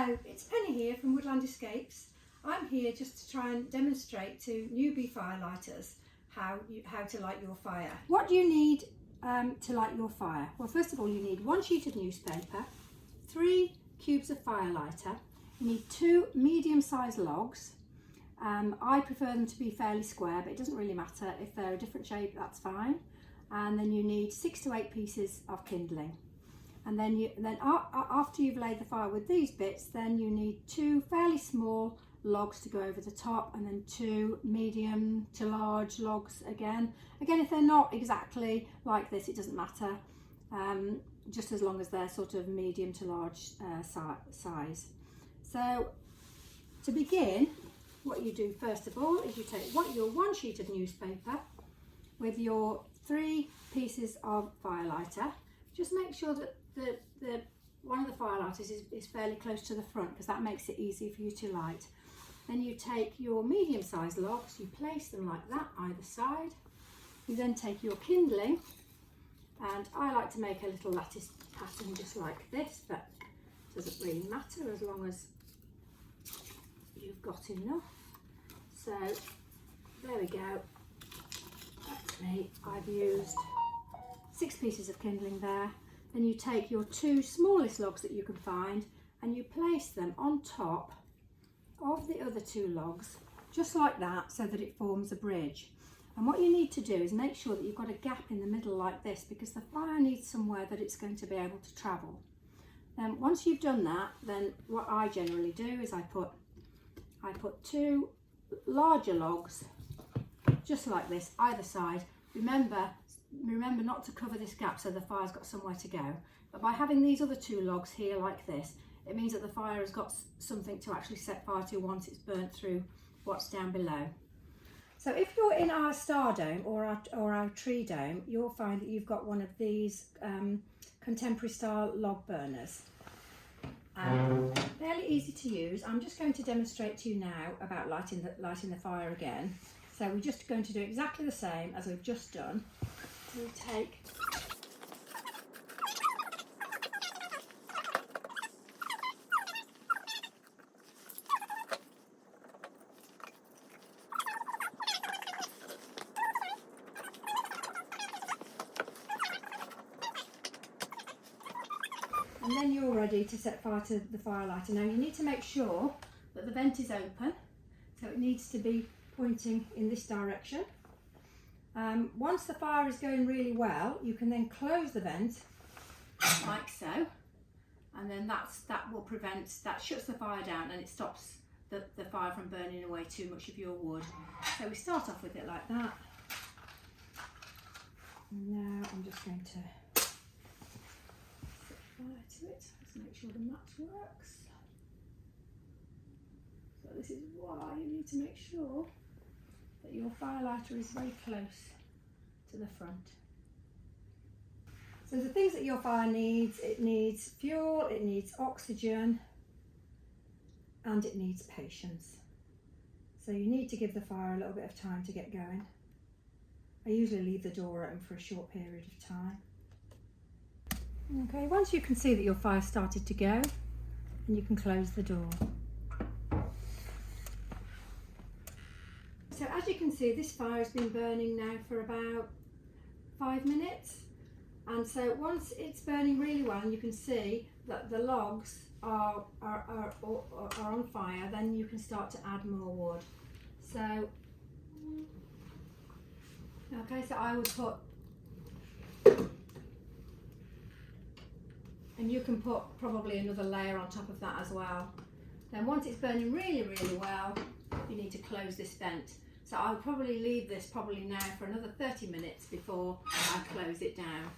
Hello, it's Penny here from Woodland Escapes. I'm here just to try and demonstrate to newbie firelighters how to light your fire. What do you need to light your fire? Well, first of all, you need 1 sheet of newspaper, 3 cubes of firelighter, you need 2 medium-sized logs. I prefer them to be fairly square, but it doesn't really matter. If they're a different shape, that's fine. And then you need 6 to 8 pieces of kindling. And then after you've laid the fire with these bits, then you need 2 fairly small logs to go over the top, and then 2 medium to large logs again. Again, if they're not exactly like this, it doesn't matter, just as long as they're sort of medium to large size. So to begin, what you do first of all is you take your 1 sheet of newspaper with your 3 pieces of firelighter. Just make sure that one of the firelighters is fairly close to the front, because that makes it easy for you to light. Then you take your medium-sized logs, you place them like that either side. You then take your kindling, and I like to make a little lattice pattern just like this, but it doesn't really matter as long as you've got enough. So there we go, that's me. I've used 6 pieces of kindling there. Then you take your 2 smallest logs that you can find and you place them on top of the other 2 logs, just like that, so that it forms a bridge. And what you need to do is make sure that you've got a gap in the middle like this, because the fire needs somewhere that it's going to be able to travel. Then once you've done that, then what I generally do is I put 2 larger logs just like this either side. Remember not to cover this gap so the fire's got somewhere to go. But by having these other 2 logs here like this, it means that the fire has got something to actually set fire to once it's burnt through what's down below. So if you're in our star dome or our tree dome, you'll find that you've got one of these contemporary style log burners. Fairly easy to use. I'm just going to demonstrate to you now about lighting the fire again. So we're just going to do exactly the same as we've just done. We'll take and then you're ready to set fire to the firelighter. Now you need to make sure that the vent is open, so it needs to be pointing in this direction. Once the fire is going really well, you can then close the vent like so, and then that shuts the fire down and it stops the fire from burning away too much of your wood. So we start off with it like that. And now I'm just going to set fire to it. Let's make sure the match works. So this is why you need to make sure that your firelighter is very close to the front. So the things that your fire needs, it needs fuel, it needs oxygen, and it needs patience. So you need to give the fire a little bit of time to get going. I usually leave the door open for a short period of time. Okay, once you can see that your fire started to go, then you can close the door. So as you can see, this fire has been burning now for about 5 minutes, and so once it's burning really well and you can see that the logs are on fire, then you can start to add more wood. So okay, so I would put, and you can put probably another layer on top of that as well. Then once it's burning really, really well, you need to close this vent. So I'll probably leave this now for another 30 minutes before I close it down.